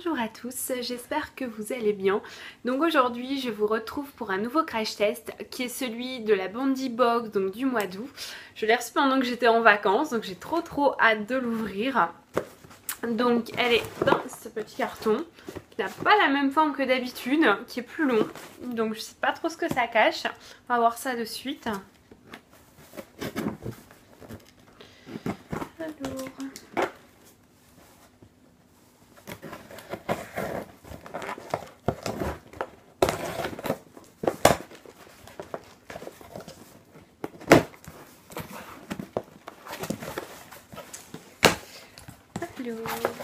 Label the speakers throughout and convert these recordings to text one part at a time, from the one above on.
Speaker 1: Bonjour à tous, j'espère que vous allez bien. Donc aujourd'hui je vous retrouve pour un nouveau crash test qui est celui de la Bondi Box, donc du mois d'août. Je l'ai reçue pendant que j'étais en vacances, donc j'ai trop hâte de l'ouvrir. Donc elle est dans ce petit carton qui n'a pas la même forme que d'habitude, qui est plus long. Donc je sais pas trop ce que ça cache, on va voir ça de suite. Alors...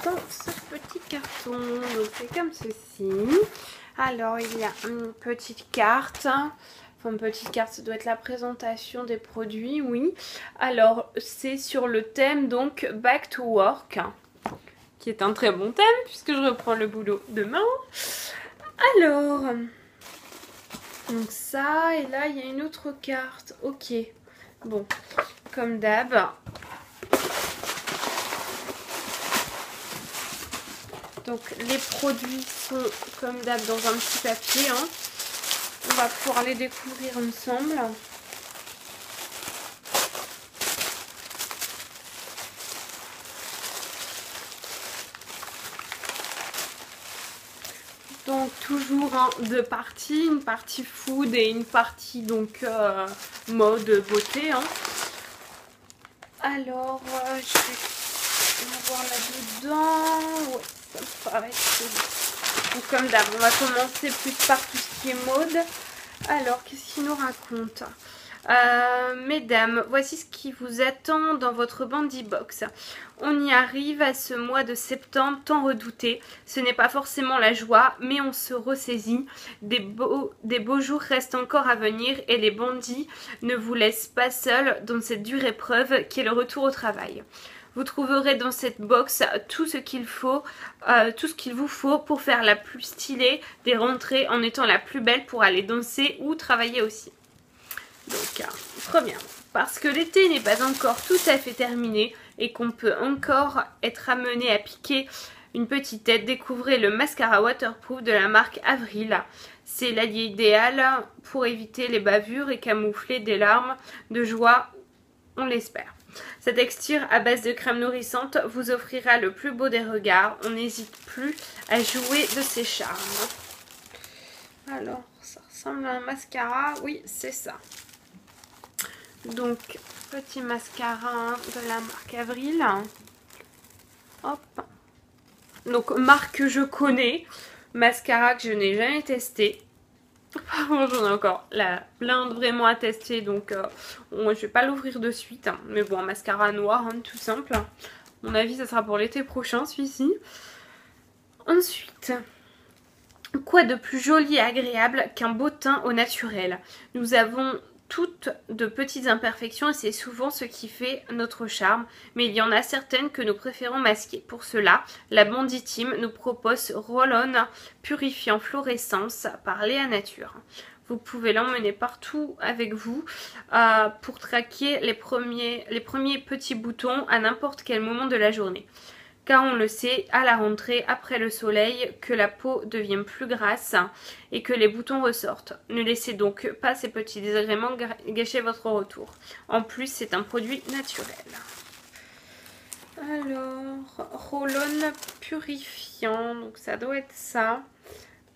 Speaker 1: dans ce petit carton, donc c'est comme ceci. Alors il y a une petite carte, enfin une petite carte, ça doit être la présentation des produits, oui. Alors c'est sur le thème donc Back to Work, qui est un très bon thème puisque je reprends le boulot demain. Alors, donc ça, et là il y a une autre carte, ok. Bon, comme d'hab. Donc les produits sont comme d'hab dans un petit papier. Hein. On va pouvoir les découvrir ensemble. Donc toujours hein, deux parties, une partie food et une partie donc mode beauté. Hein. Alors je vais voir là-dedans. Ouais. Ça paraît que... Donc comme d'hab, on va commencer plus par tout ce qui est mode. Alors, qu'est-ce qu'il nous raconte ? Mesdames, voici ce qui vous attend dans votre Bondi Box. On y arrive à ce mois de septembre tant redouté. Ce n'est pas forcément la joie, mais on se ressaisit. Des beaux jours restent encore à venir et les Bondi ne vous laissent pas seuls dans cette dure épreuve qui est le retour au travail. Vous trouverez dans cette box tout ce qu'il vous faut pour faire la plus stylée des rentrées en étant la plus belle pour aller danser ou travailler aussi. Donc, trop bien. Parce que l'été n'est pas encore tout à fait terminé et qu'on peut encore être amené à piquer une petite tête, découvrez le mascara waterproof de la marque Avril. C'est l'allié idéal pour éviter les bavures et camoufler des larmes de joie, on l'espère. Cette texture à base de crème nourrissante vous offrira le plus beau des regards. On n'hésite plus à jouer de ses charmes. Alors, ça ressemble à un mascara. Oui, c'est ça. Donc, petit mascara de la marque Avril. Hop. Donc, marque que je connais. Mascara que je n'ai jamais testé. Par contre, j'en ai encore la blinde vraiment à tester, donc je vais pas l'ouvrir de suite. Hein. Mais bon, un mascara noir, hein, tout simple. À mon avis, ça sera pour l'été prochain, celui-ci. Ensuite, quoi de plus joli et agréable qu'un beau teint au naturel? Nous avons toutes de petites imperfections et c'est souvent ce qui fait notre charme, mais il y en a certaines que nous préférons masquer. Pour cela, la Bondi Team nous propose Roll-On Purifiant Fluorescence par Léa Nature. Vous pouvez l'emmener partout avec vous pour traquer les premiers petits boutons à n'importe quel moment de la journée. Car on le sait, à la rentrée, après le soleil, que la peau devient plus grasse et que les boutons ressortent. Ne laissez donc pas ces petits désagréments gâcher votre retour. En plus, c'est un produit naturel. Alors, Roll-On Purifiant, donc ça doit être ça.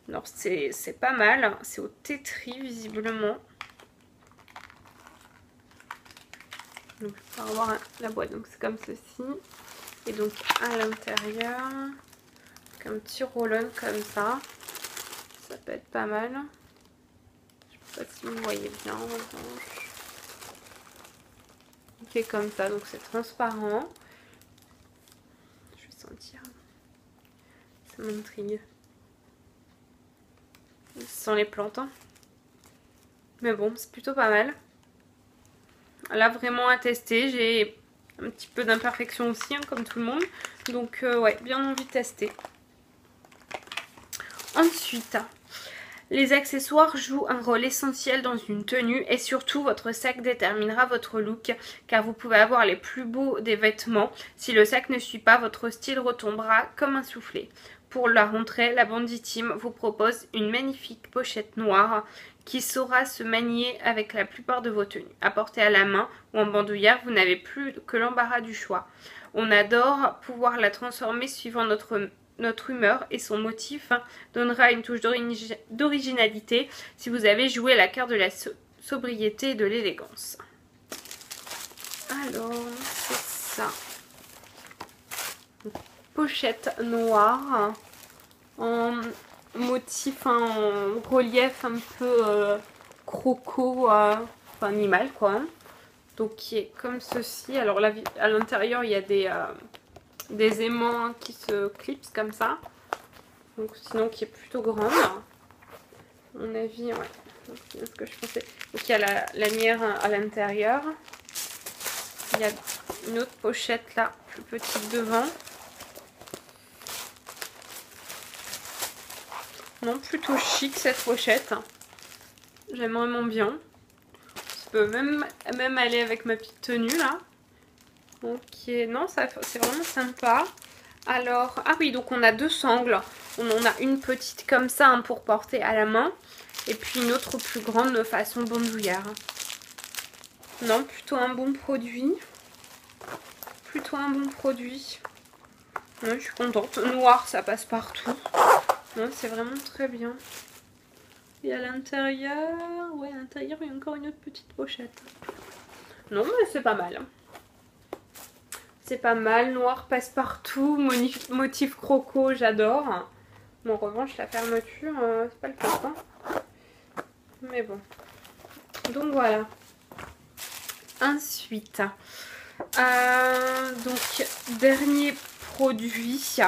Speaker 1: Alors, c'est pas mal, c'est au Tetri visiblement. Donc, je vais avoir la boîte, donc c'est comme ceci. Et donc à l'intérieur, un petit roll-on comme ça. Ça peut être pas mal. Je sais pas si vous voyez bien en revanche. Il fait comme ça, donc c'est transparent. Je vais sentir. Ça m'intrigue. Ça sent les plantes. Hein. Mais bon, c'est plutôt pas mal. Là, vraiment à tester. J'ai un petit peu d'imperfection aussi, hein, comme tout le monde. Donc, ouais, bien envie de tester. Ensuite, les accessoires jouent un rôle essentiel dans une tenue et surtout votre sac déterminera votre look car vous pouvez avoir les plus beaux des vêtements. Si le sac ne suit pas, votre style retombera comme un soufflé. pour la rentrée, la Bandit Team vous propose une magnifique pochette noire qui saura se manier avec la plupart de vos tenues. À porter à la main ou en bandoulière, vous n'avez plus que l'embarras du choix. On adore pouvoir la transformer suivant notre humeur et son motif donnera une touche d'originalité si vous avez joué la carte de la sobriété et de l'élégance. Alors, c'est ça. Pochette noire en motif, en relief un peu croco, enfin animal quoi. Donc qui est comme ceci. Alors là, à l'intérieur il y a des aimants qui se clipsent comme ça. Donc sinon qui est plutôt grande. À mon avis, ouais. C'est ce que je pensais. Donc il y a la lanière à l'intérieur. Il y a une autre pochette là, plus petite devant. Non, plutôt chic cette pochette. J'aime vraiment bien. Ça peut même aller avec ma petite tenue là. Ok, non, c'est vraiment sympa. Alors, ah oui, donc on a deux sangles. On en a une petite comme ça hein, pour porter à la main. Et puis une autre plus grande de façon bandoulière. Non, plutôt un bon produit. Plutôt un bon produit. Ouais, je suis contente. Noir, ça passe partout. Non, c'est vraiment très bien. Et à l'intérieur, ouais, à l'intérieur, il y a encore une autre petite pochette. Non, mais c'est pas mal. C'est pas mal. Noir passe-partout, motif croco, j'adore. Mais en revanche, la fermeture, c'est pas le cas. Hein. Mais bon. Donc voilà. Ensuite, donc dernier produit,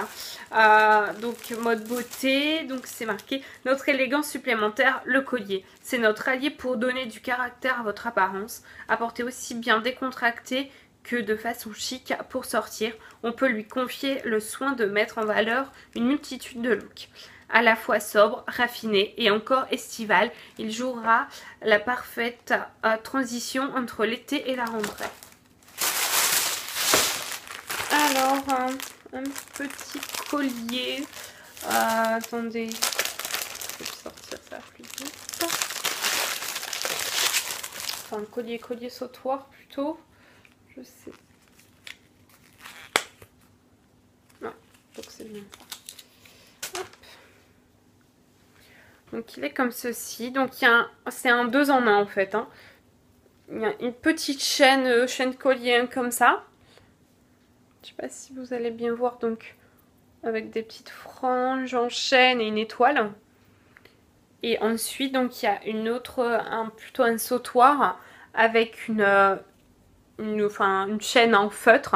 Speaker 1: donc mode beauté, donc c'est marqué notre élégance supplémentaire, le collier. C'est notre allié pour donner du caractère à votre apparence, apporter aussi bien décontracté que de façon chic pour sortir. On peut lui confier le soin de mettre en valeur une multitude de looks. À la fois sobre, raffiné et encore estival, il jouera la parfaite transition entre l'été et la rentrée. Alors, un petit collier. Attendez, je vais sortir ça plus vite. Enfin, collier sautoir plutôt. Je sais. Non, donc c'est bien. Hop. Donc il est comme ceci. Donc c'est un 2 en 1 en fait. Hein. Il y a une petite chaîne collier comme ça. Je sais pas si vous allez bien voir, donc avec des petites franges en chaîne et une étoile. Et ensuite donc il y a une autre, plutôt un sautoir avec une chaîne en feutre.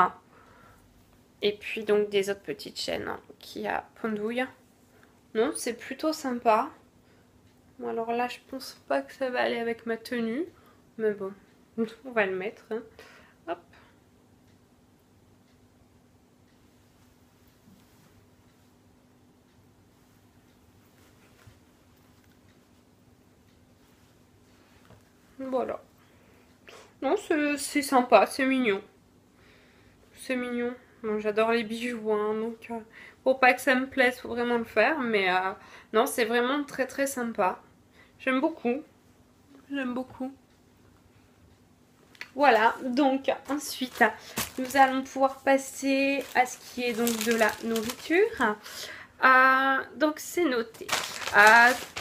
Speaker 1: Et puis donc des autres petites chaînes qui a pendouille. Non, c'est plutôt sympa. Bon, alors là je pense pas que ça va aller avec ma tenue. Mais bon, on va le mettre. Hein. Hop. Voilà. Non, c'est sympa, c'est mignon. C'est mignon. Bon, j'adore les bijoux, hein, donc pour pas que ça me plaise, faut vraiment le faire. Mais non, c'est vraiment très très sympa. J'aime beaucoup. J'aime beaucoup. Voilà, donc ensuite, nous allons pouvoir passer à ce qui est donc de la nourriture. Donc c'est noté.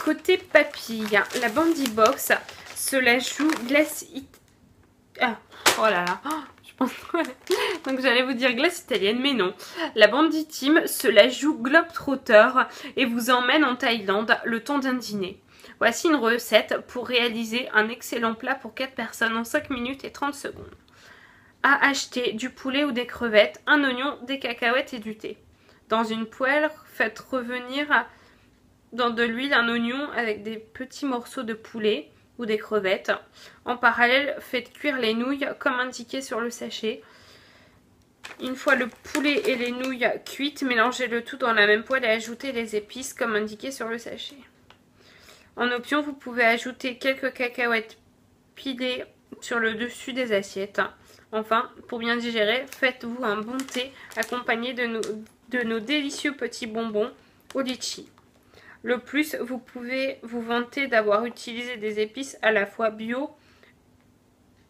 Speaker 1: Côté papille, la Bandit Box se la joue glace... oh là là, je pense... Donc j'allais vous dire glace italienne, mais non. La Bandit Team se la joue globetrotter et vous emmène en Thaïlande le temps d'un dîner. Voici une recette pour réaliser un excellent plat pour 4 personnes en 5 minutes et 30 secondes. À acheter du poulet ou des crevettes, un oignon, des cacahuètes et du thé. Dans une poêle, faites revenir dans de l'huile un oignon avec des petits morceaux de poulet ou des crevettes. En parallèle, faites cuire les nouilles comme indiqué sur le sachet. Une fois le poulet et les nouilles cuites, mélangez le tout dans la même poêle et ajoutez les épices comme indiqué sur le sachet. En option, vous pouvez ajouter quelques cacahuètes pilées sur le dessus des assiettes. Enfin, pour bien digérer, faites-vous un bon thé accompagné de nos délicieux petits bonbons au litchi. Le plus, vous pouvez vous vanter d'avoir utilisé des épices à la fois bio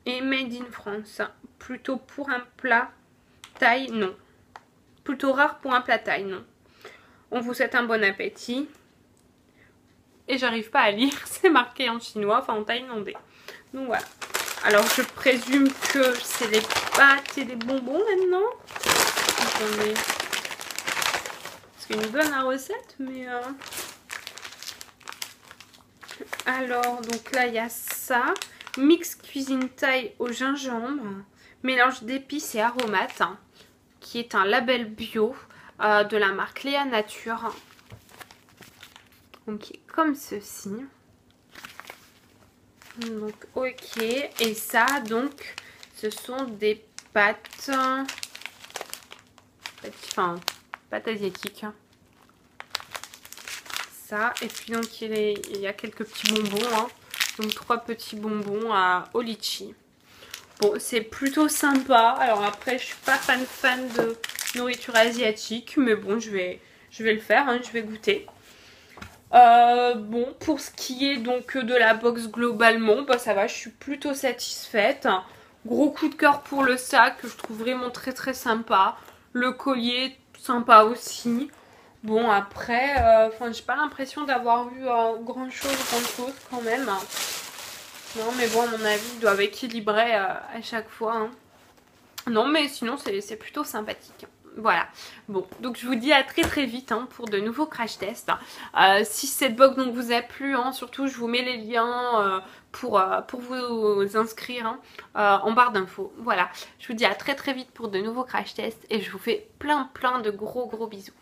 Speaker 1: et made in France. Plutôt pour un plat thaï, non. Plutôt rare pour un plat thaï, non. On vous souhaite un bon appétit. Et j'arrive pas à lire, c'est marqué en chinois, enfin en thaïlandais. Donc voilà. Alors je présume que c'est les pâtes et les bonbons maintenant. Attendez. Parce qu'il nous donne la recette, mais... Alors, donc là, il y a ça. Mix cuisine thaï au gingembre. Mélange d'épices et aromates. Qui est un label bio de la marque Léa Nature. Donc, comme ceci. Donc, ok. Et ça, donc, ce sont des pâtes... Enfin, pâtes asiatiques. Ça. Et puis, donc, il y a quelques petits bonbons. Hein. Donc, 3 petits bonbons au litchi. Bon, c'est plutôt sympa. Alors après, je suis pas fan de nourriture asiatique. Mais bon, je vais le faire. Hein, je vais goûter. Bon, pour ce qui est donc de la box globalement, bah ça va, je suis plutôt satisfaite. Gros coup de cœur pour le sac, que je trouve vraiment très sympa. Le collier, sympa aussi. Bon, après, j'ai pas l'impression d'avoir vu grand chose quand même. Non, mais bon, à mon avis, ils doivent équilibrer à chaque fois. Hein. Non, mais sinon, c'est plutôt sympathique. Voilà, bon, donc je vous dis à très vite hein, pour de nouveaux crash tests. Si cette box donc, vous a plu, hein, surtout je vous mets les liens pour vous inscrire hein, en barre d'infos. Voilà, je vous dis à très vite pour de nouveaux crash tests et je vous fais plein de gros bisous.